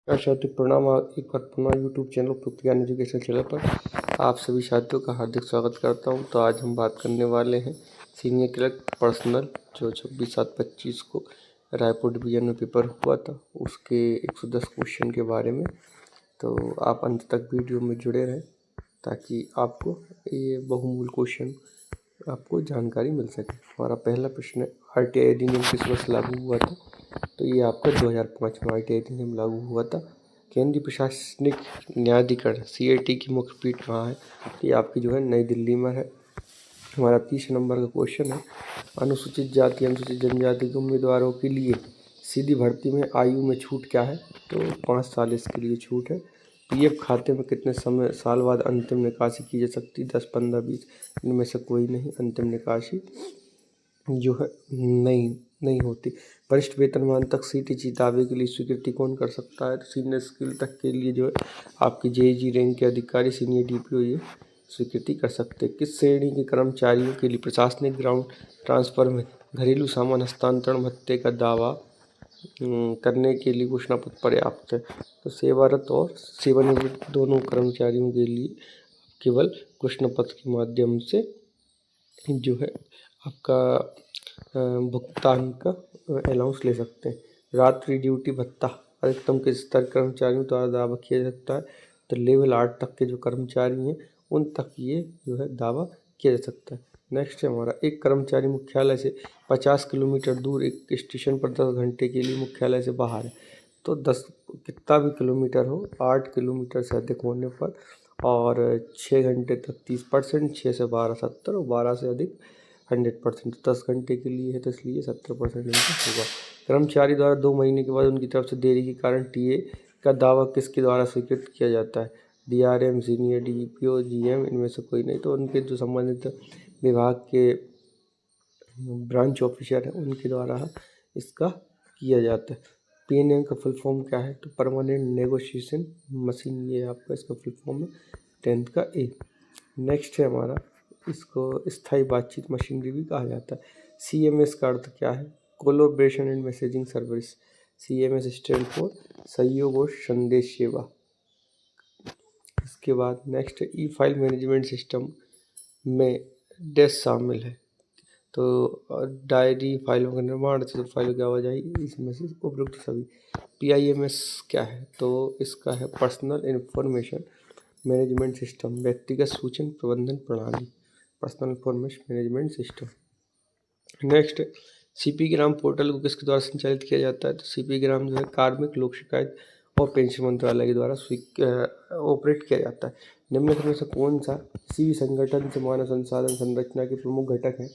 साथियों प्रणाम। एक बार पुनः यूट्यूब चैनल उपयुक्त ज्ञान एजुकेशन चैनल पर आप सभी साथियों का हार्दिक स्वागत करता हूं। तो आज हम बात करने वाले हैं सीनियर क्लर्क पर्सनल जो 26/7/25 को रायपुर डिवीजन में पेपर हुआ था, उसके 110 क्वेश्चन के बारे में। तो आप अंत तक वीडियो में जुड़े रहें ताकि आपको ये बहुमूल्य क्वेश्चन आपको जानकारी मिल सके। हमारा पहला प्रश्न है, RTI अधिनियम किस वर्ष लागू हुआ था? तो ये आपका 2005 में RTI अधिनियम लागू हुआ था। केंद्रीय प्रशासनिक न्यायाधिकरण CIT की मुख्य पीठ कहाँ है? तो ये आपकी जो है नई दिल्ली में है। हमारा 30 नंबर का क्वेश्चन है, अनुसूचित जाति अनुसूचित जनजाति के उम्मीदवारों के लिए सीधी भर्ती में आयु में छूट क्या है? तो 5 साल इसके लिए छूट है। PF खाते में कितने साल बाद अंतिम निकासी की जा सकती है? 10, 15, 20, इनमें से कोई नहीं। अंतिम निकासी जो है नहीं होती। वरिष्ठ वेतनमान तक CTG दावे के लिए स्वीकृति कौन कर सकता है? तो सीनियर स्किल तक के लिए जो है आपकी JG रैंक के अधिकारी सीनियर DPO ये स्वीकृति कर सकते हैं। किस श्रेणी के कर्मचारियों के लिए प्रशासनिक ग्राउंड ट्रांसफर में घरेलू सामान हस्तांतरण भत्ते का दावा करने के लिए घोषणा पत्र पर्याप्त है? तो सेवारत और सेवानिवृत्त दोनों कर्मचारियों के लिए केवल घोषणा पत्र के माध्यम से जो है आपका भुगतान का अलाउंस ले सकते हैं। रात्रि ड्यूटी भत्ता अधिकतम किस स्तर के कर्मचारियों द्वारा दावा किया जा सकता है? तो लेवल 8 तक के जो कर्मचारी हैं उन तक ये जो है दावा किया जा सकता है। नेक्स्ट है हमारा, एक कर्मचारी मुख्यालय से 50 किलोमीटर दूर एक स्टेशन पर 10 घंटे के लिए मुख्यालय से बाहर है। तो 10 कितना भी किलोमीटर हो, 8 किलोमीटर से अधिक होने पर और 6 घंटे तक 30%, 6 से 12 70 और 12 से अधिक 100%। 10 घंटे के लिए है तो इसलिए 70% इनका होगा। कर्मचारी द्वारा 2 महीने के बाद उनकी तरफ से देरी के कारण TA का दावा किसके द्वारा स्वीकृत किया जाता है? DRM, सीनियर DPO, GM, इनमें से कोई नहीं। तो उनके जो संबंधित विभाग के ब्रांच ऑफिसर हैं उनके द्वारा इसका किया जाता है। PNM का फुल फॉर्म क्या है? तो परमानेंट नेगोशिएशन मशीन, ये आपका इसका फुल फॉर्म है 10th का A। नेक्स्ट है हमारा, इसको स्थायी बातचीत मशीनरी भी कहा जाता है। CMS का अर्थ क्या है? Collaboration and messaging service. CMS stand for सहयोग और संदेश सेवा। इसके बाद नेक्स्ट है, E-फाइल मैनेजमेंट सिस्टम में डैश शामिल है? तो डायरी, फाइलों का निर्माण, फाइलों की आवाजाही, इसमें से उपयुक्त सभी। PIMS क्या है? तो इसका है पर्सनल इंफॉर्मेशन मैनेजमेंट सिस्टम, व्यक्तिगत सूचना प्रबंधन प्रणाली, personal information management system. Next, CP ग्राम पोर्टल को किसके द्वारा संचालित किया जाता है? तो CP ग्राम जो है कार्मिक लोक शिकायत और पेंशन मंत्रालय के द्वारा ऑपरेट किया जाता है। निम्नलिखित में से कौन सा किसी भी संगठन से मानव संसाधन संरचना के प्रमुख घटक हैं?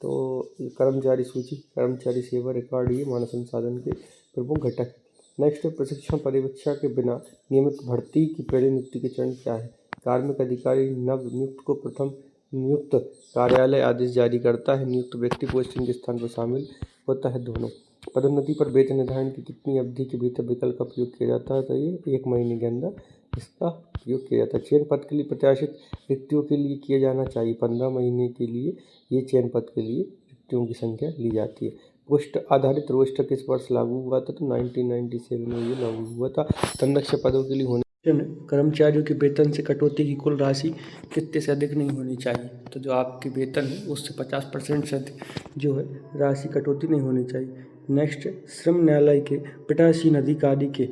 तो कर्मचारी सूची, कर्मचारी सेवा रिकॉर्ड, ये मानव संसाधन के प्रमुख घटक हैं। नेक्स्ट, प्रशिक्षण परीक्षा के बिना नियमित भर्ती की पहली नियुक्ति के चरण क्या है? कार्मिक अधिकारी नव नियुक्त को प्रथम नियुक्त कार्यालय आदेश जारी करता है। नियुक्त व्यक्ति पोस्टिंग के स्थान पर शामिल होता है। दोनों पदोन्नति पर वेतन निर्धारण की कितनी अवधि के भीतर विकल्प का प्रयोग किया जाता है? तो ये 1 महीने के अंदर इसका प्रयोग किया जाता है। चयन पद के लिए प्रत्याशित रिक्तियों के लिए किया जाना चाहिए 15 महीने के लिए ये चयन पद के लिए रिक्तियों की संख्या ली जाती है। पोस्ट आधारित रोस्टर किस वर्ष लागू हुआ था? तो 1997 में ये लागू हुआ था। संरक्षक पदों के लिए होने कर्मचारियों के वेतन से कटौती की कुल राशि कितने से अधिक नहीं होनी चाहिए? तो जो आपके वेतन है उससे 50% से अधिक जो है राशि कटौती नहीं होनी चाहिए। नेक्स्ट, श्रम न्यायालय के पीठासीन अधिकारी के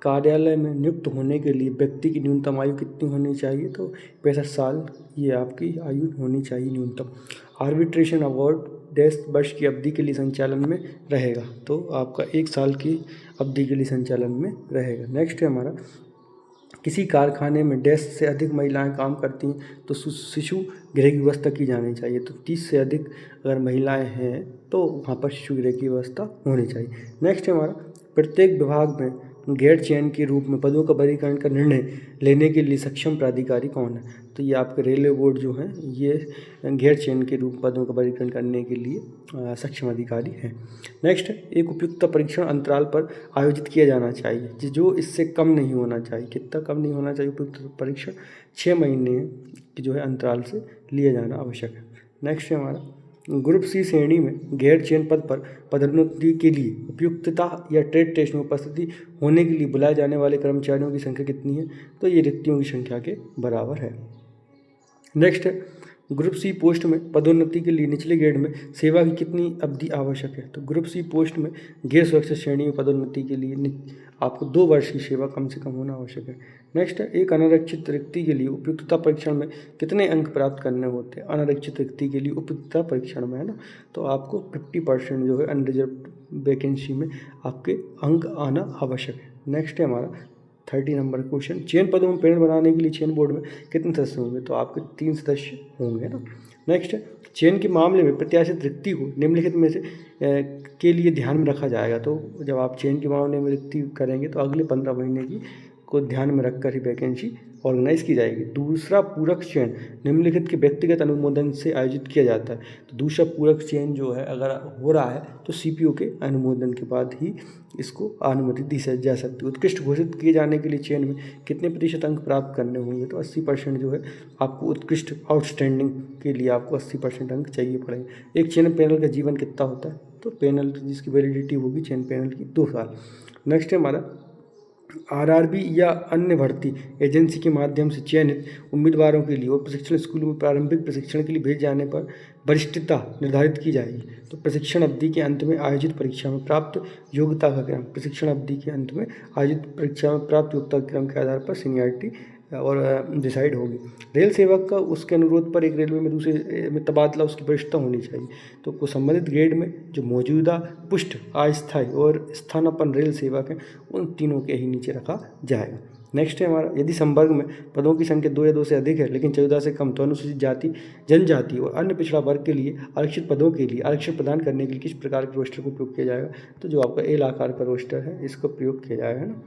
कार्यालय में नियुक्त होने के लिए व्यक्ति की न्यूनतम आयु कितनी होनी चाहिए? तो 65 साल ये आपकी आयु होनी चाहिए न्यूनतम। आर्बिट्रेशन अवार्ड 10 वर्ष की अवधि के लिए संचालन में रहेगा, तो आपका 1 साल की अवधि के लिए संचालन में रहेगा। नेक्स्ट है हमारा, किसी कारखाने में 10 से अधिक महिलाएं काम करती हैं तो शिशु गृह की व्यवस्था की जानी चाहिए। तो 30 से अधिक अगर महिलाएं हैं तो वहाँ पर शिशु गृह की व्यवस्था होनी चाहिए। नेक्स्ट है हमारा, प्रत्येक विभाग में गैर चयन के रूप में पदों का वर्गीकरण का निर्णय लेने के लिए सक्षम प्राधिकारी कौन है? तो ये आपके रेलवे बोर्ड जो है ये गैर चयन के रूप पदों का वर्गीकरण करने के लिए सक्षम अधिकारी है। नेक्स्ट, एक उपयुक्त परीक्षण अंतराल पर आयोजित किया जाना चाहिए जो इससे कम नहीं होना चाहिए। कितना कम नहीं होना चाहिए उपयुक्त परीक्षण? 6 महीने की जो है अंतराल से लिया जाना आवश्यक है। नेक्स्ट है हमारा, ग्रुप सी श्रेणी में गैर चयन पद पर पदोन्नति के लिए उपयुक्तता या ट्रेड टेस्ट में उपस्थिति होने के लिए बुलाए जाने वाले कर्मचारियों की संख्या कितनी है? तो ये रिक्तियों की संख्या के बराबर है। नेक्स्ट है, ग्रुप सी पोस्ट में पदोन्नति के लिए निचले ग्रेड में सेवा की कितनी अवधि आवश्यक है? तो ग्रुप सी पोस्ट में गैर सुरक्षित श्रेणी में पदोन्नति के लिए आपको 2 वर्ष की सेवा कम से कम होना आवश्यक है। नेक्स्ट है, एक अनारक्षित रिक्ति के लिए उपयुक्तता परीक्षण में कितने अंक प्राप्त करने होते हैं? अनारक्षित रिक्ति के लिए उपयुक्तता परीक्षण में, है ना, तो आपको 50% जो है अनरिजर्व वैकेंसी में आपके अंक आना आवश्यक है। नेक्स्ट है हमारा 30 नंबर क्वेश्चन, चयन पदों में पैनल बनाने के लिए चयन बोर्ड में कितने सदस्य होंगे? तो आपके 3 सदस्य होंगे ना। नेक्स्ट, चयन के मामले में प्रत्याशित रिक्ति को निम्नलिखित में से के लिए ध्यान में रखा जाएगा। तो जब आप चयन के मामले में रिक्ति करेंगे तो अगले 15 महीने की को ध्यान में रखकर ही वैकेंसी ऑर्गेनाइज की जाएगी। दूसरा पूरक चयन निम्नलिखित के व्यक्तिगत अनुमोदन से आयोजित किया जाता है। तो दूसरा पूरक चयन जो है अगर हो रहा है तो सीपीओ के अनुमोदन के बाद ही इसको अनुमति दी जा सकती है। उत्कृष्ट घोषित किए जाने के लिए चयन में कितने प्रतिशत अंक प्राप्त करने होंगे? तो 80% जो है आपको उत्कृष्ट आउटस्टैंडिंग के लिए आपको 80% अंक चाहिए पड़ेंगे। एक चयन पैनल का जीवन कितना होता है? तो पैनल जिसकी वैलिडिटी होगी चयन पैनल की 2 साल। नेक्स्ट है हमारा आरआरबी या अन्य भर्ती एजेंसी के माध्यम से चयनित उम्मीदवारों के लिए और प्रशिक्षण स्कूलों में प्रारंभिक प्रशिक्षण के लिए भेजे जाने पर वरिष्ठता निर्धारित की जाएगी। तो प्रशिक्षण अवधि के अंत में आयोजित परीक्षा में प्राप्त योग्यता का क्रम, प्रशिक्षण अवधि के अंत में आयोजित परीक्षा में प्राप्त योग्यता के क्रम के आधार पर सीनियरिटी और डिसाइड होगी। रेल सेवक का उसके अनुरोध पर एक रेलवे में दूसरे में तबादला उसकी वरिष्ठता होनी चाहिए। तो को संबंधित ग्रेड में जो मौजूदा पुष्ट अस्थायी और स्थानापन्न रेल सेवक हैं उन तीनों के ही नीचे रखा जाएगा। नेक्स्ट है हमारा, यदि संवर्ग में पदों की संख्या 2 या 2 से अधिक है लेकिन 14 से कम तो अनुसूचित जाति, जनजाति और अन्य पिछड़ा वर्ग के लिए आरक्षित पदों के लिए आरक्षण प्रदान करने के लिए किस प्रकार के रोस्टर का उपयोग किया जाएगा? तो जो आपका एल आकार का रोस्टर है इसका प्रयोग किया जाएगा, है ना।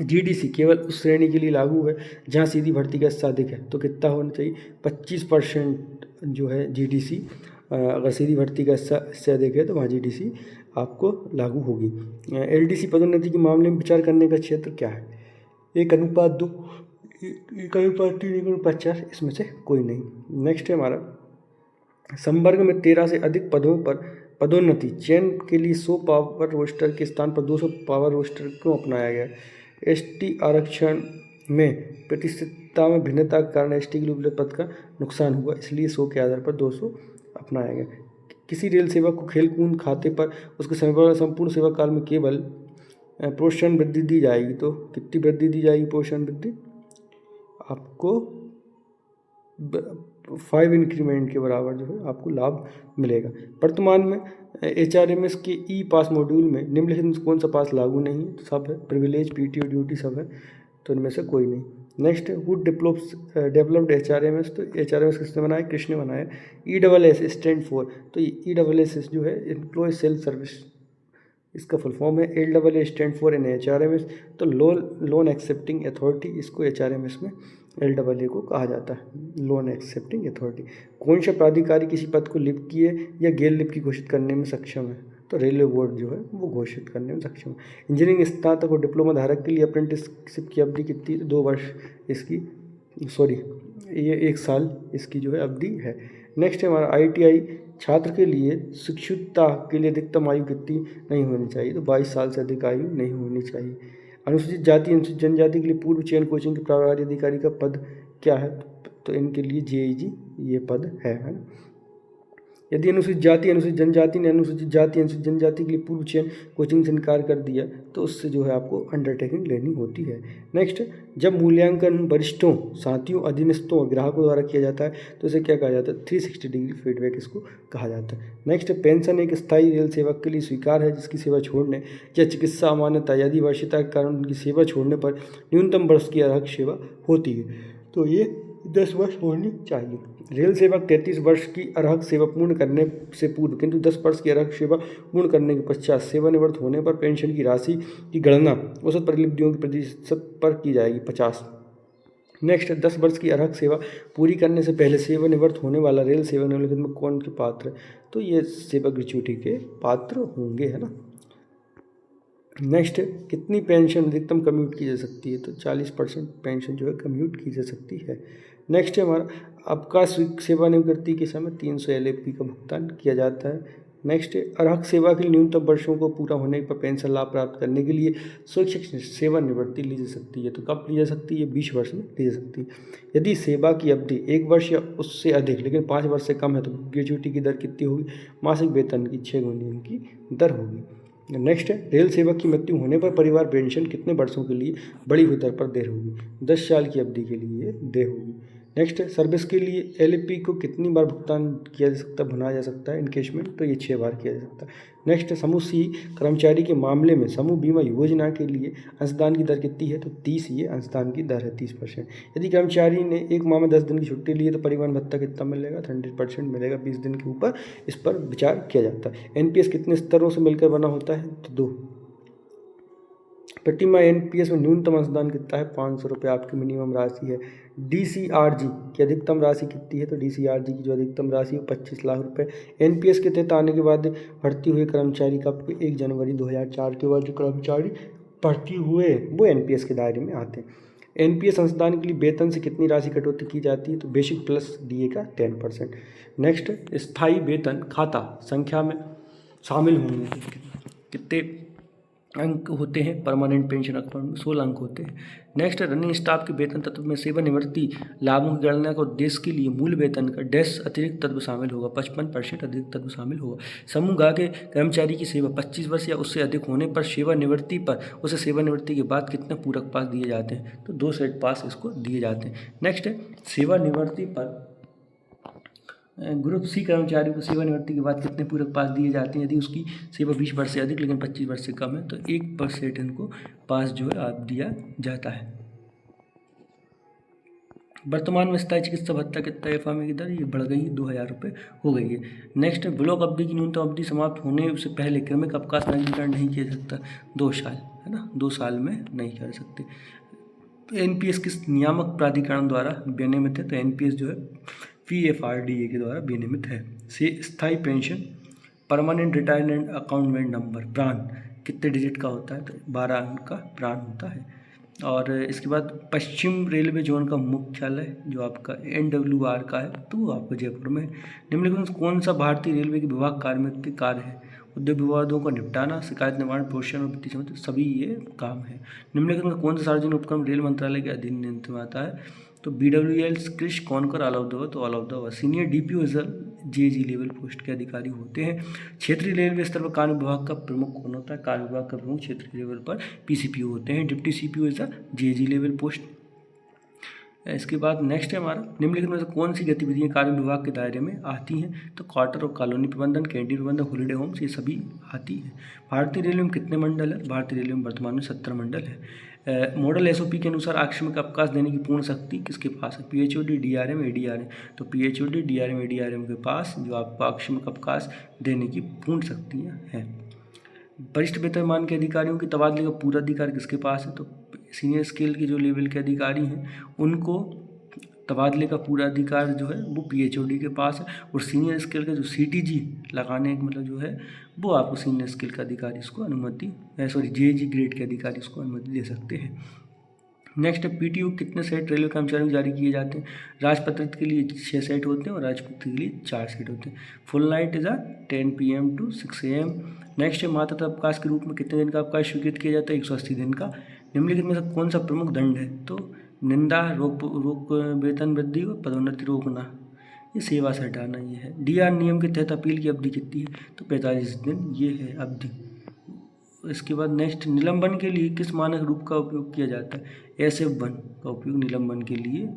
जीडीसी केवल उस श्रेणी के लिए लागू है जहां सीधी भर्ती का हिस्सा अधिक है। तो कितना होना चाहिए? 25% जो है जीडीसी, अगर सीधी भर्ती का हिस्सा इससे अधिक है तो वहाँ जीडीसी आपको लागू होगी। एलडीसी पदोन्नति के मामले में विचार करने का क्षेत्र क्या है? 1:2, 1:3, 1:4, इसमें से कोई नहीं। नेक्स्ट है हमारा, संवर्ग में 13 से अधिक पदों पर पदोन्नति चयन के लिए 100 पावर रोस्टर के स्थान पर 200 पावर रोस्टर क्यों अपनाया गया? एसटी आरक्षण में प्रतिशतता में भिन्नता के कारण एसटी के लिए उपलब्ध पद का नुकसान हुआ, इसलिए 100 के आधार पर 200 अपनाया गया। किसी रेल सेवक को खेल कूद खाते पर उसके संपूर्ण सेवा काल में केवल प्रोत्साहन वृद्धि दी जाएगी। तो कितनी वृद्धि दी जाएगी? प्रोत्साहन वृद्धि आपको 5 इंक्रीमेंट के बराबर जो है आपको लाभ मिलेगा। वर्तमान में एचआरएमएस के ई पास मॉड्यूल में निम्नलिखित में कौन सा पास लागू नहीं है? तो सब है, प्रिविलेज, पीटीओ, ड्यूटी सब है, तो इनमें से कोई नहीं। Next, who developed HRMS? तो एचआरएमएस किसने बनाया? कृष्ण ने बनाया। EWS stand for? तो ईडब्ल्यूएस जो है एम्प्लॉय सेल्फ सर्विस, इसका फुल फॉर्म है। LW stand for in HRMS, तो लोन एक्सेप्टिंग अथॉरिटी, इसको एचआरएमएस में एलडब्ल्यू को कहा जाता है, लोन एक्सेप्टिंग अथॉरिटी। कौन सा प्राधिकारी किसी पद को लिप किए या गैर लिप की घोषित करने में सक्षम है? तो रेलवे बोर्ड जो है वो घोषित करने में सक्षम है। इंजीनियरिंग स्नातक और डिप्लोमा धारक के लिए अप्रेंटिसशिप की अवधि कितनी? 2 वर्ष इसकी, ये 1 साल इसकी जो है अवधि है। नेक्स्ट है हमारा आईटीआई छात्र के लिए शिक्षुता के लिए अधिकतम आयु कितनी नहीं होनी चाहिए? तो 22 साल से अधिक आयु नहीं होनी चाहिए। अनुसूचित जाति अनुसूचित जनजाति के लिए पूर्व चयन कोचिंग के प्रभारी अधिकारी का पद क्या है? तो इनके लिए जेईजी ये पद है ना। यदि अनुसूचित जाति अनुसूचित जनजाति ने अनुसूचित जाति अनुसूचित जनजाति के लिए पूर्व चयन कोचिंग से इनकार कर दिया तो उससे जो है आपको अंडरटेकिंग लेनी होती है। नेक्स्ट, जब मूल्यांकन वरिष्ठों, साथियों, अधीनस्थों और ग्राहकों द्वारा किया जाता है तो इसे क्या कहा जाता है? 360 डिग्री फीडबैक इसको कहा जाता है। नेक्स्ट, पेंशन एक स्थायी रेल सेवक के लिए स्वीकार है जिसकी सेवा छोड़ने या चिकित्सा अमान्यता यदि वर्षीयता के कारण उनकी सेवा छोड़ने पर न्यूनतम वर्ष की अर्हक सेवा होती है, तो ये 10 वर्ष होनी चाहिए। रेल सेवक 33 वर्ष की अर्हक सेवा पूर्ण करने से पूर्व किंतु 10 वर्ष की अर्हक सेवा पूर्ण करने के पश्चात सेवानिवृत्त होने पर पेंशन की राशि की गणना औसत परिलब्धियों के प्रतिशत पर की जाएगी, 50। नेक्स्ट, 10 वर्ष की अर्हक सेवा पूरी करने से पहले सेवानिवृत्त होने वाला रेल सेवा निम्नलिखित में कौन के पात्र है? तो ये सेवा ग्रेच्युटी के पात्र होंगे, है ना। नेक्स्ट, कितनी पेंशन अधिकतम कम्यूट की जा सकती है? तो 40% पेंशन जो है कम्यूट की जा सकती है। नेक्स्ट है हमारा अवकाश सेवानिवृत्ति के समय 300 LAP का भुगतान किया जाता है। नेक्स्ट है अर्हक सेवा के लिए न्यूनतम वर्षों को पूरा होने पर पेंशन लाभ प्राप्त करने के लिए स्वैच्छिक सेवानिवृत्ति ली जा सकती है। तो कब ली जा सकती है? 20 वर्ष में ली जा सकती है। यदि सेवा की अवधि 1 वर्ष या उससे अधिक लेकिन 5 वर्ष से कम है तो ग्रेच्युटी की दर कितनी होगी? मासिक वेतन की 6 गुनी इनकी दर होगी। नेक्स्ट है रेल सेवक की मृत्यु होने पर परिवार पेंशन कितने वर्षों के लिए बढ़ी हुई दर पर देय होगी? 10 साल की अवधि के लिए देय होगी। नेक्स्ट है सर्विस के लिए LAP को कितनी बार भुगतान किया जा सकता है, भुना जा सकता है इनकेशमेंट? तो ये 6 बार किया जा सकता है। नेक्स्ट है समूह C कर्मचारी के मामले में समूह बीमा योजना के लिए अंशदान की दर कितनी है? तो 30 ये अंशदान की दर है 30%। यदि कर्मचारी ने एक माह में 10 दिन की छुट्टी ली है तो परिवहन भत्ता कितना मिलेगा? 100% मिलेगा 20 दिन के ऊपर। इस पर विचार किया जाता है। NPS कितने स्तरों से मिलकर बना होता है? तो 2। प्रति माह NPS में न्यूनतम अंशदान कितना है? 500 रुपये आपकी मिनिमम राशि है। DCRG की अधिकतम राशि कितनी है? तो DCRG की जो अधिकतम राशि है 25 लाख रुपए। NPS के तहत आने के बाद भर्ती हुए कर्मचारी का 1 जनवरी 2004 के बाद जो कर्मचारी भर्ती हुए वो NPS के दायरे में आते हैं। NPS अंशदान के लिए वेतन से कितनी राशि कटौती की जाती है? तो बेसिक प्लस DA का 10%। नेक्स्ट स्थायी वेतन खाता संख्या में शामिल होंगे कितने अंक होते हैं? परमानेंट पेंशन अकाउंट में 16 अंक होते हैं। नेक्स्ट रनिंग स्टाफ के वेतन तत्व में सेवानिवृत्ति लाभों की गणना का उद्देश्य के लिए मूल वेतन का डैश अतिरिक्त तत्व शामिल होगा, 55% अतिरिक्त तत्व शामिल होगा। समूह ग के कर्मचारी की सेवा 25 वर्ष या उससे अधिक होने पर सेवानिवृत्ति पर उसे सेवानिवृत्ति के बाद कितने पूरक पास दिए जाते हैं? तो 2 सेट पास इसको दिए जाते हैं। नेक्स्ट है सेवानिवृत्ति पर ग्रुप C कर्मचारी को सेवानिवृत्ति के बाद कितने पूरक पास दिए जाते हैं? यदि उसकी सेवा 20 वर्ष से अधिक लेकिन 25 वर्ष से कम है तो 1% इनको पास जो है आप दिया जाता है। वर्तमान में स्थायी चिकित्सा भत्ता कितना FMA की दर? ये बढ़ गई है, 2000 रुपये हो गई है। नेक्स्ट है ब्लॉक अवधि की न्यूनतम अवधि समाप्त होने से पहले क्रमिक अवकाश नवीनीकरण नहीं किया जा सकता, 2 साल है ना, 2 साल में नहीं कर सकते। NPS किस नियामक प्राधिकरण द्वारा विनियमित है? तो NPS जो है PFRDA के द्वारा विनियमित है। स्थायी पेंशन परमानेंट रिटायरमेंट अकाउंटमेंट नंबर प्राण कितने डिजिट का होता है? तो 12 अंक का प्राण होता है। और इसके बाद पश्चिम रेलवे जोन का मुख्यालय जो आपका NWR का है तो वो आपको जयपुर में है। निम्नलिखित में कौन सा भारतीय रेलवे के विभाग कार्मिक के कार्य है? उद्योग विवादों का निपटाना, शिकायत निवारण, पोषण और वित्तीय समस्या, सभी ये काम है। निम्नलिखित में कौन सा सार्वजनिक उपक्रम रेल मंत्रालय के अधीन नियंत्रण में आता है? तो BWL क्रिश कौनकर ऑल ऑफ द तो all of the senior DPO JG level post के अधिकारी होते हैं। क्षेत्रीय रेलवे स्तर पर कार्य विभाग का प्रमुख कौन होता है? कार्य विभाग का प्रमुख क्षेत्रीय लेवल पर PCPO होते हैं। Deputy CPO JG level post. इसके बाद नेक्स्ट है हमारा निम्नलिखित में से कौन सी गतिविधियां कार्य विभाग के दायरे में आती हैं? तो क्वार्टर और कॉलोनी प्रबंधन, कैंटीन प्रबंधन, हॉलीडे होम्स, ये सभी आती हैं। भारतीय रेलवे में कितने मंडल है? भारतीय रेलवे में वर्तमान में 70 मंडल है। मॉडल SOP के अनुसार आकस्मिक अवकाश देने की पूर्ण शक्ति किसके पास है? PHOD DRM ADRM। तो PHOD DRM ADRM के पास जो आपको आकस्मिक अवकाश देने की पूर्ण शक्तियाँ हैं। वरिष्ठ वेतनमान के अधिकारियों की तबादले का पूरा अधिकार किसके पास है? तो सीनियर स्केल के जो लेवल के अधिकारी हैं उनको तबादले का पूरा अधिकार जो है वो PHOD के पास है। और सीनियर स्केल का जो CTG लगाने का मतलब जो है वो आपको सीनियर स्केल का अधिकारी इसको अनुमति JG ग्रेड के अधिकारी इसको अनुमति दे सकते हैं। नेक्स्ट है PTU कितने सेट रेलवे कर्मचारियों को जारी किए जाते हैं? राजपत्रित के लिए 6 सेट होते हैं और राजपत्रित के लिए 4 सेट होते हैं। Full night is 10 PM to 6 AM। Next है मातृत्व अवकाश के रूप में कितने दिन का अवकाश स्वीकृत किया जाता है? 180 दिन का। निम्नलिखित में से कौन सा प्रमुख दंड है? तो निंदा, रोक वेतन वृद्धि और पदोन्नति रोकना, ये सेवा से हटाना ये है। DR नियम के तहत अपील की अवधि कितनी है? तो 45 दिन ये है अवधि। इसके बाद नेक्स्ट निलंबन के लिए किस मानक रूप का उपयोग किया जाता है? SF1 का उपयोग निलंबन के लिए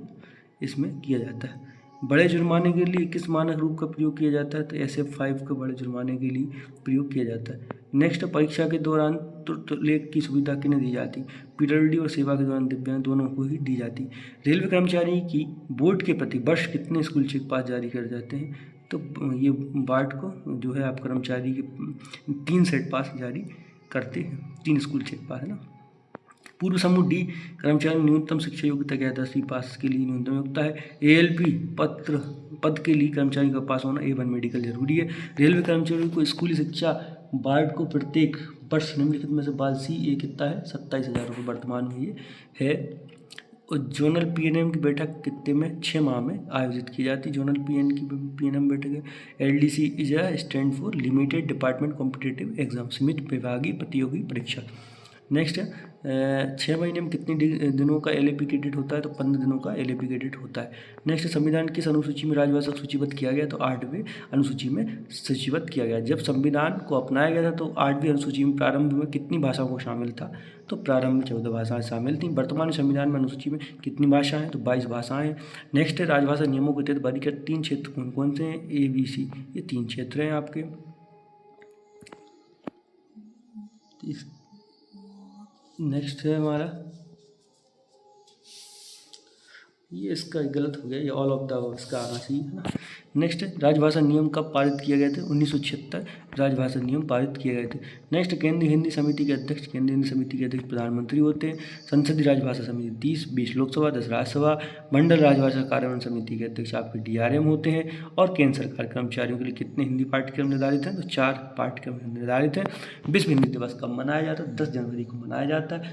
इसमें किया जाता है। बड़े जुर्माने के लिए किस मानक रूप का प्रयोग किया जाता है? तो SF5 का बड़े जुर्माने के लिए प्रयोग किया जाता है। नेक्स्ट परीक्षा के दौरान तुरंत लेख की सुविधा किन्हें दी जाती? PWD और सेवा के दौरान दिव्यांग दोनों को ही दी जाती। रेलवे कर्मचारी की बोर्ड के प्रति वर्ष कितने स्कूल चेक पास जारी कर जाते हैं? तो ये वार्ड को जो है आप कर्मचारी के 3 सेट पास जारी करते हैं, 3 स्कूल चेक पास है ना। पूर्व समूह D कर्मचारी न्यूनतम शिक्षा योग्यता क्या है? 10वीं पास के लिए न्यूनतम योग्यता है। ALP पद के लिए कर्मचारी का पास होना A1 मेडिकल जरूरी है। रेलवे कर्मचारियों को स्कूली शिक्षा वार्ड को प्रत्येक वर्ष निम्नलिखित में से CA कितना है? 27,000 रुपये वर्तमान में ये है। और जोनल पीएनएम की बैठक कितने में 6 माह में आयोजित की जाती है। जोनल पीएनएम बैठक है। LDC is a stand for limited department competitive exam, सीमित विभागीय प्रतियोगी परीक्षा। नेक्स्ट 6 महीने में कितनी दिनों का एलएपी क्रेडिट होता है, तो 15 दिनों का एलएपी क्रेडिट होता है। नेक्स्ट संविधान किस अनुसूची में राजभाषा सूचीबद्ध किया गया, तो 8वें अनुसूची में सूचीबद्ध किया गया। जब संविधान को अपनाया गया था तो 8वीं अनुसूची में प्रारंभ में कितनी भाषाओं को शामिल था, तो प्रारंभ में 14 भाषाएं शामिल थीं। वर्तमान संविधान में अनुसूची में कितनी भाषाएं हैं, तो 22 भाषाएं हैं। नेक्स्ट है राजभाषा नियमों के तहत वर्गीकृत 3 क्षेत्र कौन कौन से हैं, ABC, ये 3 क्षेत्र हैं आपके। नेक्स्ट है हमारा, ये इसका गलत हो गया, ये ऑल ऑफ द इसका आना चाहिए है ना। नेक्स्ट राजभाषा नियम कब पारित किए गए थे, 1976 राजभाषा नियम पारित किए गए थे। नेक्स्ट केंद्रीय हिंदी समिति के अध्यक्ष, केंद्रीय हिंदी समिति के अध्यक्ष प्रधानमंत्री होते हैं। संसदीय राजभाषा समिति 30, 20 लोकसभा, 10 राज्यसभा। मंडल राजभाषा कार्यान्वयन समिति के अध्यक्ष आपके DRM होते हैं। और केंद्र सरकार कर्मचारियों के लिए कितने हिंदी पाठ्यक्रम निर्धारित हैं, तो 4 पाठ्यक्रम निर्धारित हैं। विश्व हिंदी दिवस कब मनाया जाता है, 10 जनवरी को मनाया जाता है।